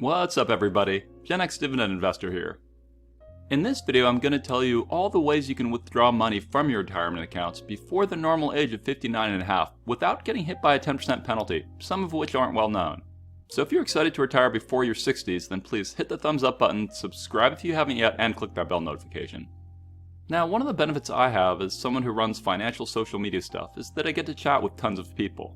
What's up everybody, GenExDividendInvestor here. In this video I'm going to tell you all the ways you can withdraw money from your retirement accounts before the normal age of 59.5 without getting hit by a 10% penalty, some of which aren't well known. So if you're excited to retire before your 60s, then please hit the thumbs up button, subscribe if you haven't yet, and click that bell notification. Now, one of the benefits I have as someone who runs financial social media stuff is that I get to chat with tons of people.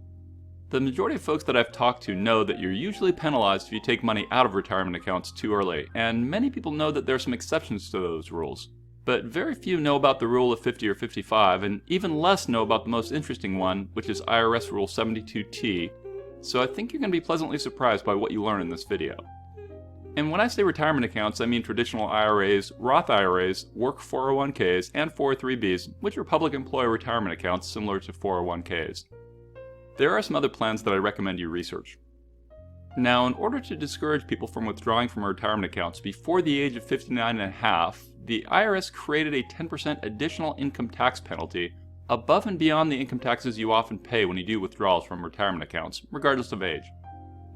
The majority of folks that I've talked to know that you're usually penalized if you take money out of retirement accounts too early, and many people know that there are some exceptions to those rules. But very few know about the rule of 50 or 55, and even less know about the most interesting one, which is IRS Rule 72T, so I think you're going to be pleasantly surprised by what you learn in this video. And when I say retirement accounts, I mean traditional IRAs, Roth IRAs, work 401ks, and 403bs, which are public employer retirement accounts similar to 401ks. There are some other plans that I recommend you research. Now, in order to discourage people from withdrawing from retirement accounts before the age of 59.5, the IRS created a 10% additional income tax penalty above and beyond the income taxes you often pay when you do withdrawals from retirement accounts, regardless of age.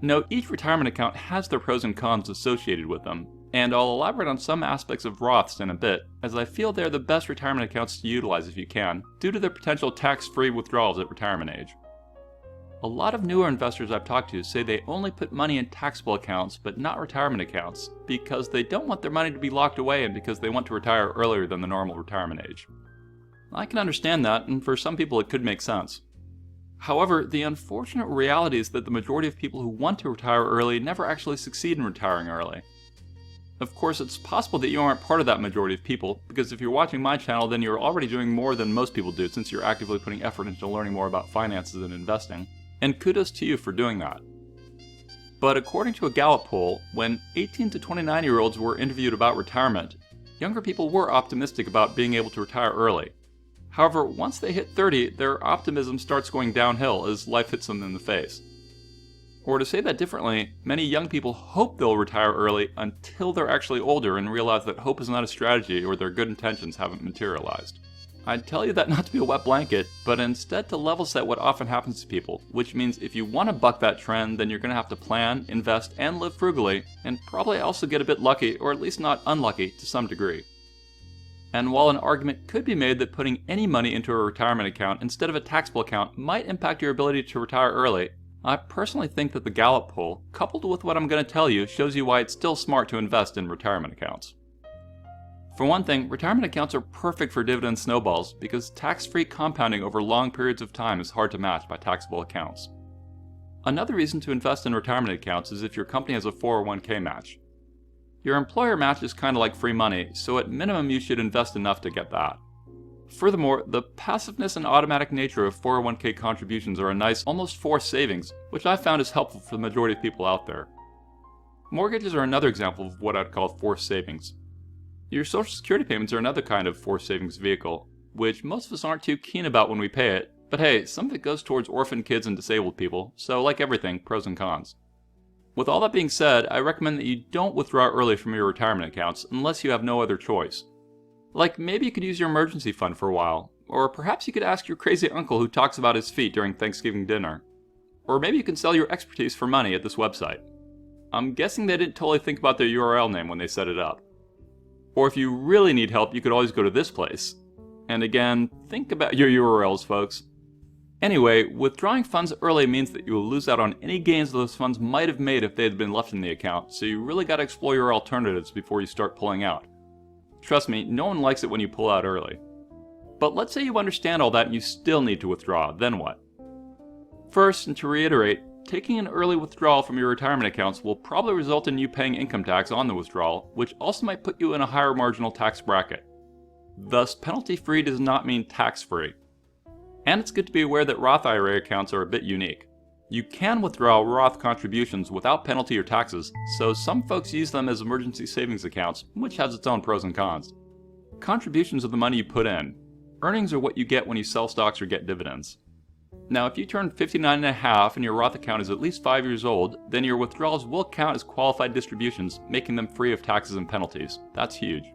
Note, each retirement account has their pros and cons associated with them, and I'll elaborate on some aspects of Roths in a bit, as I feel they're the best retirement accounts to utilize if you can, due to their potential tax-free withdrawals at retirement age. A lot of newer investors I've talked to say they only put money in taxable accounts but not retirement accounts because they don't want their money to be locked away and because they want to retire earlier than the normal retirement age. I can understand that, and for some people it could make sense. However, the unfortunate reality is that the majority of people who want to retire early never actually succeed in retiring early. Of course, it's possible that you aren't part of that majority of people, because if you're watching my channel then you're already doing more than most people do since you're actively putting effort into learning more about finances and investing. And kudos to you for doing that. But according to a Gallup poll, when 18 to 29-year-olds were interviewed about retirement, younger people were optimistic about being able to retire early. However, once they hit 30, their optimism starts going downhill as life hits them in the face. Or to say that differently, many young people hope they'll retire early until they're actually older and realize that hope is not a strategy or their good intentions haven't materialized. I'd tell you that not to be a wet blanket, but instead to level set what often happens to people, which means if you want to buck that trend, then you're going to have to plan, invest, and live frugally, and probably also get a bit lucky, or at least not unlucky, to some degree. And while an argument could be made that putting any money into a retirement account instead of a taxable account might impact your ability to retire early, I personally think that the Gallup poll, coupled with what I'm going to tell you, shows you why it's still smart to invest in retirement accounts. For one thing, retirement accounts are perfect for dividend snowballs because tax-free compounding over long periods of time is hard to match by taxable accounts. Another reason to invest in retirement accounts is if your company has a 401k match. Your employer match is kind of like free money, so at minimum you should invest enough to get that. Furthermore, the passiveness and automatic nature of 401k contributions are a nice, almost forced savings, which I found is helpful for the majority of people out there. Mortgages are another example of what I'd call forced savings. Your Social Security payments are another kind of forced savings vehicle, which most of us aren't too keen about when we pay it, but hey, some of it goes towards orphan kids and disabled people, so like everything, pros and cons. With all that being said, I recommend that you don't withdraw early from your retirement accounts unless you have no other choice. Like, maybe you could use your emergency fund for a while, or perhaps you could ask your crazy uncle who talks about his feet during Thanksgiving dinner. Or maybe you can sell your expertise for money at this website. I'm guessing they didn't totally think about their URL name when they set it up. Or if you really need help, you could always go to this place. And again, think about your URLs, folks. Anyway, withdrawing funds early means that you will lose out on any gains those funds might have made if they had been left in the account, so you really gotta explore your alternatives before you start pulling out. Trust me, no one likes it when you pull out early. But let's say you understand all that and you still need to withdraw, then what? First, and to reiterate, taking an early withdrawal from your retirement accounts will probably result in you paying income tax on the withdrawal, which also might put you in a higher marginal tax bracket. Thus, penalty-free does not mean tax-free. And it's good to be aware that Roth IRA accounts are a bit unique. You can withdraw Roth contributions without penalty or taxes, so some folks use them as emergency savings accounts, which has its own pros and cons. Contributions are the money you put in. Earnings are what you get when you sell stocks or get dividends. Now, if you turn 59.5 and your Roth account is at least 5 years old, then your withdrawals will count as qualified distributions, making them free of taxes and penalties. That's huge.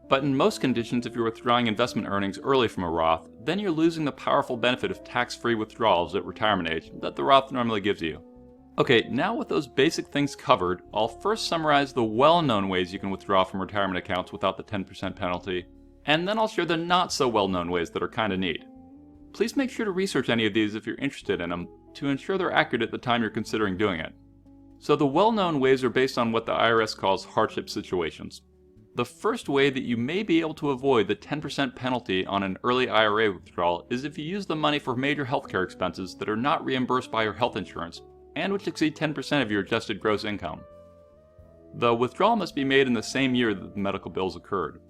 But in most conditions, if you're withdrawing investment earnings early from a Roth, then you're losing the powerful benefit of tax-free withdrawals at retirement age that the Roth normally gives you. Okay, now with those basic things covered, I'll first summarize the well-known ways you can withdraw from retirement accounts without the 10% penalty, and then I'll share the not so well-known ways that are kinda neat. Please make sure to research any of these if you're interested in them, to ensure they're accurate at the time you're considering doing it. So the well-known ways are based on what the IRS calls hardship situations. The first way that you may be able to avoid the 10% penalty on an early IRA withdrawal is if you use the money for major healthcare expenses that are not reimbursed by your health insurance and which exceed 10% of your adjusted gross income. The withdrawal must be made in the same year that the medical bills occurred.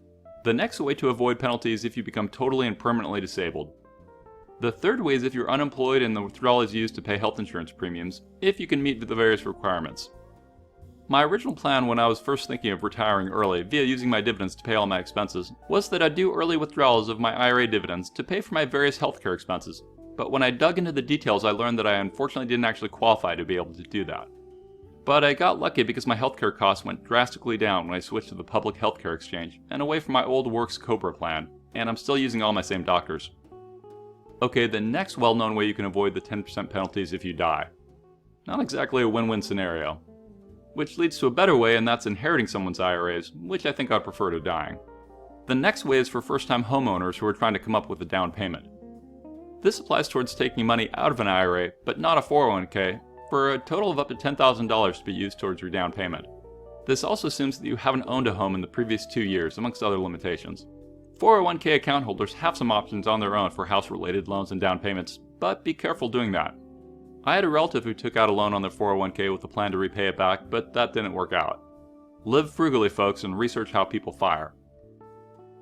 The next way to avoid penalties is if you become totally and permanently disabled. The third way is if you're unemployed and the withdrawal is used to pay health insurance premiums, if you can meet the various requirements. My original plan when I was first thinking of retiring early via using my dividends to pay all my expenses was that I'd do early withdrawals of my IRA dividends to pay for my various healthcare expenses, but when I dug into the details I learned that I unfortunately didn't actually qualify to be able to do that. But I got lucky because my healthcare costs went drastically down when I switched to the public healthcare exchange and away from my old Works Cobra plan, and I'm still using all my same doctors. Okay, the next well-known way you can avoid the 10% penalty is if you die. Not exactly a win-win scenario. Which leads to a better way, and that's inheriting someone's IRAs, which I think I'd prefer to dying. The next way is for first-time homeowners who are trying to come up with a down payment. This applies towards taking money out of an IRA, but not a 401k, for a total of up to $10,000 to be used towards your down payment. This also assumes that you haven't owned a home in the previous 2 years, amongst other limitations. 401k account holders have some options on their own for house-related loans and down payments, but be careful doing that. I had a relative who took out a loan on their 401k with a plan to repay it back, but that didn't work out. Live frugally, folks, and research how people fire.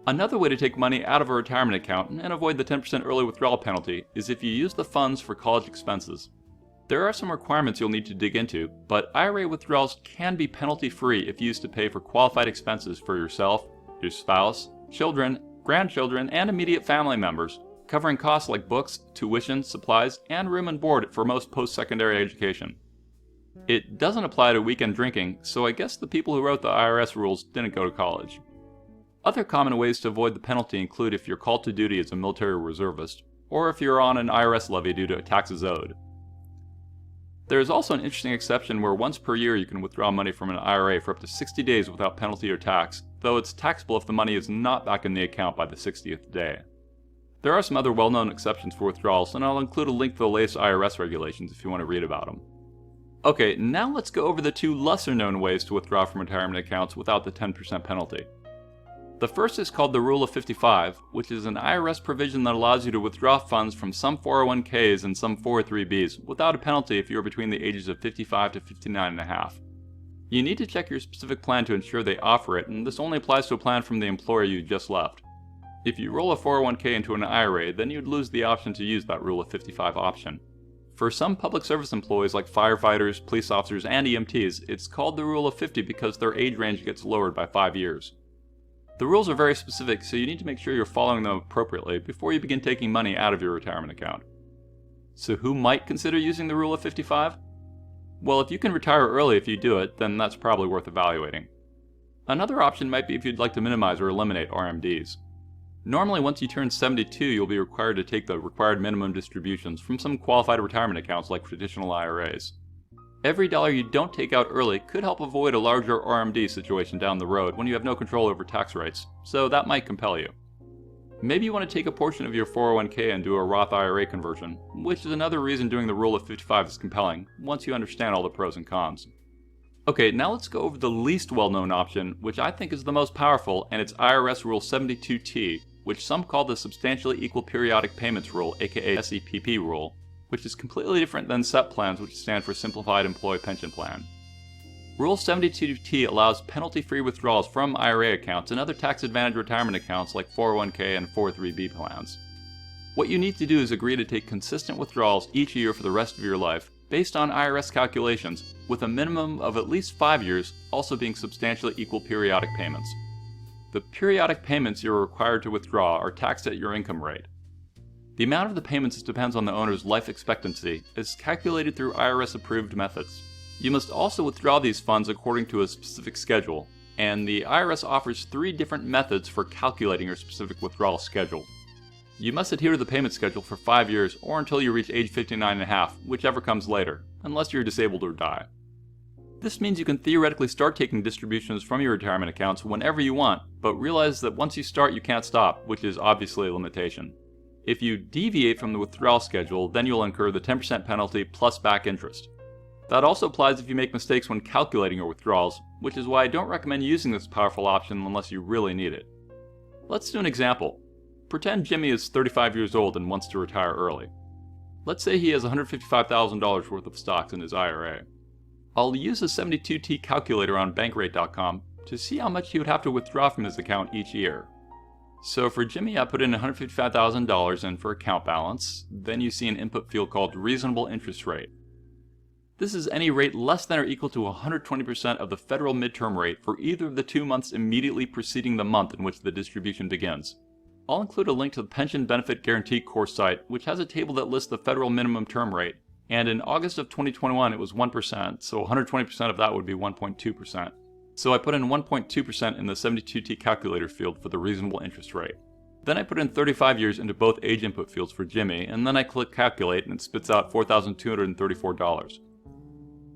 Another way to take money out of a retirement account and avoid the 10% early withdrawal penalty is if you use the funds for college expenses. There are some requirements you'll need to dig into, but IRA withdrawals can be penalty-free if used to pay for qualified expenses for yourself, your spouse, children, grandchildren, and immediate family members, covering costs like books, tuition, supplies, and room and board for most post-secondary education. It doesn't apply to weekend drinking, so I guess the people who wrote the IRS rules didn't go to college. Other common ways to avoid the penalty include if you're called to duty as a military reservist, or if you're on an IRS levy due to taxes owed. There is also an interesting exception where once per year you can withdraw money from an IRA for up to 60 days without penalty or tax, though it's taxable if the money is not back in the account by the 60th day. There are some other well-known exceptions for withdrawals, and I'll include a link to the latest IRS regulations if you want to read about them. Okay, now let's go over the two lesser-known ways to withdraw from retirement accounts without the 10% penalty. The first is called the Rule of 55, which is an IRS provision that allows you to withdraw funds from some 401ks and some 403bs without a penalty if you're between the ages of 55 to 59.5. You need to check your specific plan to ensure they offer it, and this only applies to a plan from the employer you just left. If you roll a 401k into an IRA, then you'd lose the option to use that Rule of 55 option. For some public service employees like firefighters, police officers, and EMTs, it's called the Rule of 50 because their age range gets lowered by 5 years. The rules are very specific, so you need to make sure you're following them appropriately before you begin taking money out of your retirement account. So who might consider using the Rule of 55? Well, if you can retire early if you do it, then that's probably worth evaluating. Another option might be if you'd like to minimize or eliminate RMDs. Normally, once you turn 72, you'll be required to take the required minimum distributions from some qualified retirement accounts like traditional IRAs. Every dollar you don't take out early could help avoid a larger RMD situation down the road when you have no control over tax rates, so that might compel you. Maybe you want to take a portion of your 401k and do a Roth IRA conversion, which is another reason doing the Rule of 55 is compelling, once you understand all the pros and cons. Okay, now let's go over the least well-known option, which I think is the most powerful, and it's IRS Rule 72T, which some call the Substantially Equal Periodic Payments Rule, aka SEPP rule, which is completely different than SEPP plans, which stand for Simplified Employee Pension Plan. Rule 72T allows penalty-free withdrawals from IRA accounts and other tax-advantaged retirement accounts like 401k and 403b plans. What you need to do is agree to take consistent withdrawals each year for the rest of your life, based on IRS calculations, with a minimum of at least 5 years also being substantially equal periodic payments. The periodic payments you're required to withdraw are taxed at your income rate. The amount of the payments depends on the owner's life expectancy, as calculated through IRS-approved methods. You must also withdraw these funds according to a specific schedule, and the IRS offers 3 different methods for calculating your specific withdrawal schedule. You must adhere to the payment schedule for 5 years or until you reach age 59.5, whichever comes later. unless you're disabled or die. This means you can theoretically start taking distributions from your retirement accounts whenever you want, but realize that once you start you can't stop, which is obviously a limitation. If you deviate from the withdrawal schedule, then you'll incur the 10% penalty plus back interest. That also applies if you make mistakes when calculating your withdrawals, which is why I don't recommend using this powerful option unless you really need it. Let's do an example. Pretend Jimmy is 35 years old and wants to retire early. Let's say he has $155,000 worth of stocks in his IRA. I'll use a 72T calculator on bankrate.com to see how much he would have to withdraw from his account each year. So for Jimmy, I put in $155,000 in for account balance, then you see an input field called reasonable interest rate. This is any rate less than or equal to 120% of the federal midterm rate for either of the 2 months immediately preceding the month in which the distribution begins. I'll include a link to the Pension Benefit Guarantee course site, which has a table that lists the federal minimum term rate, and in August of 2021 it was 1%, so 120% of that would be 1.2%. So I put in 1.2% in the 72T calculator field for the reasonable interest rate. Then I put in 35 years into both age input fields for Jimmy, and then I click calculate and it spits out $4,234.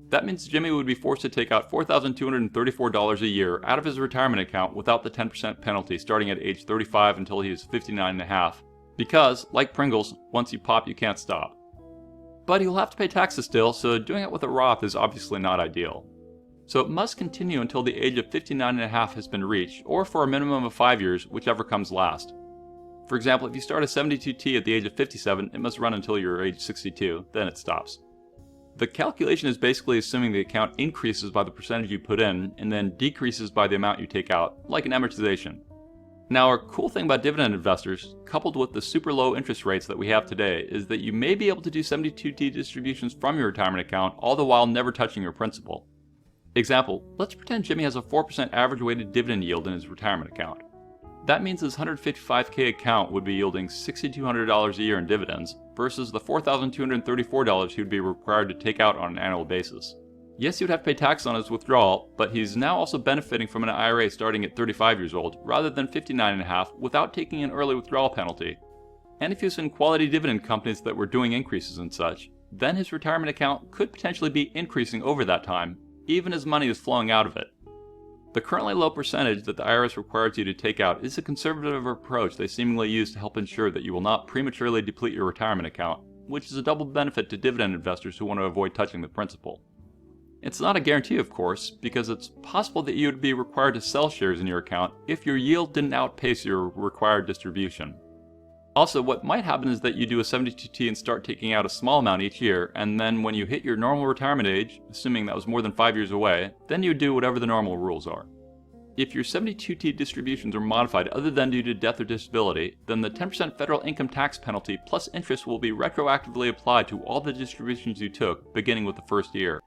That means Jimmy would be forced to take out $4,234 a year out of his retirement account without the 10% penalty starting at age 35 until he is 59.5, because, like Pringles, once you pop you can't stop. But he'll have to pay taxes still, so doing it with a Roth is obviously not ideal. So it must continue until the age of 59.5 has been reached, or for a minimum of 5 years, whichever comes last. For example, if you start a 72T at the age of 57, it must run until you're age 62, then it stops. The calculation is basically assuming the account increases by the percentage you put in, and then decreases by the amount you take out, like an amortization. Now, a cool thing about dividend investors, coupled with the super low interest rates that we have today, is that you may be able to do 72T distributions from your retirement account, all the while never touching your principal. Example, let's pretend Jimmy has a 4% average weighted dividend yield in his retirement account. That means his $155K account would be yielding $6,200 a year in dividends, versus the $4,234 he would be required to take out on an annual basis. Yes, he would have to pay tax on his withdrawal, but he's now also benefiting from an IRA starting at 35 years old, rather than 59.5, without taking an early withdrawal penalty. And if he was in quality dividend companies that were doing increases and such, then his retirement account could potentially be increasing over that time, even as money is flowing out of it. The currently low percentage that the IRS requires you to take out is a conservative approach they seemingly use to help ensure that you will not prematurely deplete your retirement account, which is a double benefit to dividend investors who want to avoid touching the principal. It's not a guarantee, of course, because it's possible that you would be required to sell shares in your account if your yield didn't outpace your required distribution. Also, what might happen is that you do a 72T and start taking out a small amount each year, and then when you hit your normal retirement age, assuming that was more than 5 years away, then you do whatever the normal rules are. If your 72T distributions are modified other than due to death or disability, then the 10% federal income tax penalty plus interest will be retroactively applied to all the distributions you took, beginning with the first year.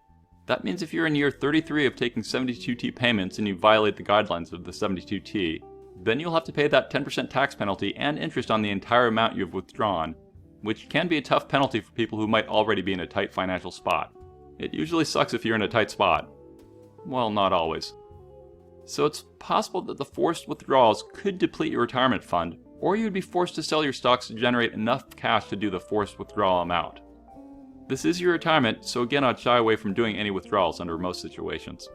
That means if you're in year 33 of taking 72T payments and you violate the guidelines of the 72T, then you'll have to pay that 10% tax penalty and interest on the entire amount you've withdrawn, which can be a tough penalty for people who might already be in a tight financial spot. It usually sucks if you're in a tight spot. Well, not always. So it's possible that the forced withdrawals could deplete your retirement fund, or you'd be forced to sell your stocks to generate enough cash to do the forced withdrawal amount. This is your retirement, so again I'd shy away from doing any withdrawals under most situations.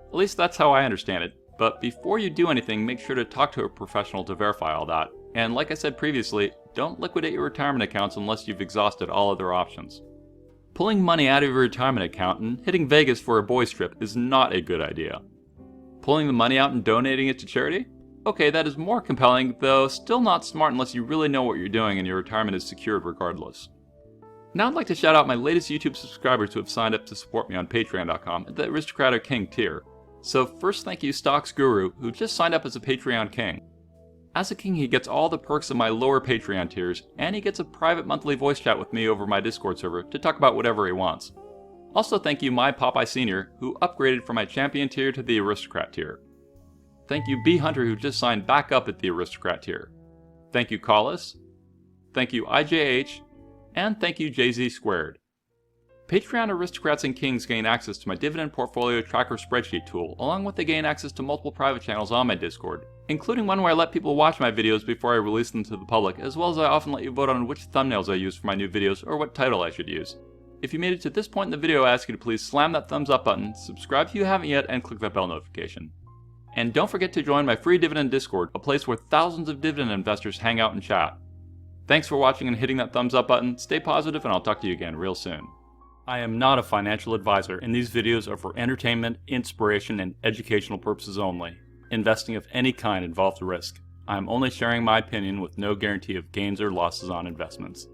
At least that's how I understand it. But before you do anything, make sure to talk to a professional to verify all that. And like I said previously, don't liquidate your retirement accounts unless you've exhausted all other options. Pulling money out of your retirement account and hitting Vegas for a boys trip is not a good idea. Pulling the money out and donating it to charity? Okay, that is more compelling, though still not smart unless you really know what you're doing and your retirement is secured regardless. Now I'd like to shout out my latest YouTube subscribers who have signed up to support me on Patreon.com at the Aristocrat or King tier. So first thank you Stocks Guru, who just signed up as a Patreon King. As a King he gets all the perks of my lower Patreon tiers, and he gets a private monthly voice chat with me over my Discord server to talk about whatever he wants. Also thank you My Popeye Sr., who upgraded from my Champion tier to the Aristocrat tier. Thank you B Hunter, who just signed back up at the Aristocrat tier. Thank you Collis. Thank you IJH, and thank you JZ Squared. Patreon Aristocrats and Kings gain access to my dividend portfolio tracker spreadsheet tool, along with they gain access to multiple private channels on my Discord, including one where I let people watch my videos before I release them to the public, as well as I often let you vote on which thumbnails I use for my new videos or what title I should use. If you made it to this point in the video, I ask you to please slam that thumbs up button, subscribe if you haven't yet, and click that bell notification. And don't forget to join my free dividend Discord, a place where thousands of dividend investors hang out and chat. Thanks for watching and hitting that thumbs up button. Stay positive, and I'll talk to you again real soon. I am not a financial advisor, and these videos are for entertainment, inspiration, and educational purposes only. Investing of any kind involves risk. I am only sharing my opinion with no guarantee of gains or losses on investments.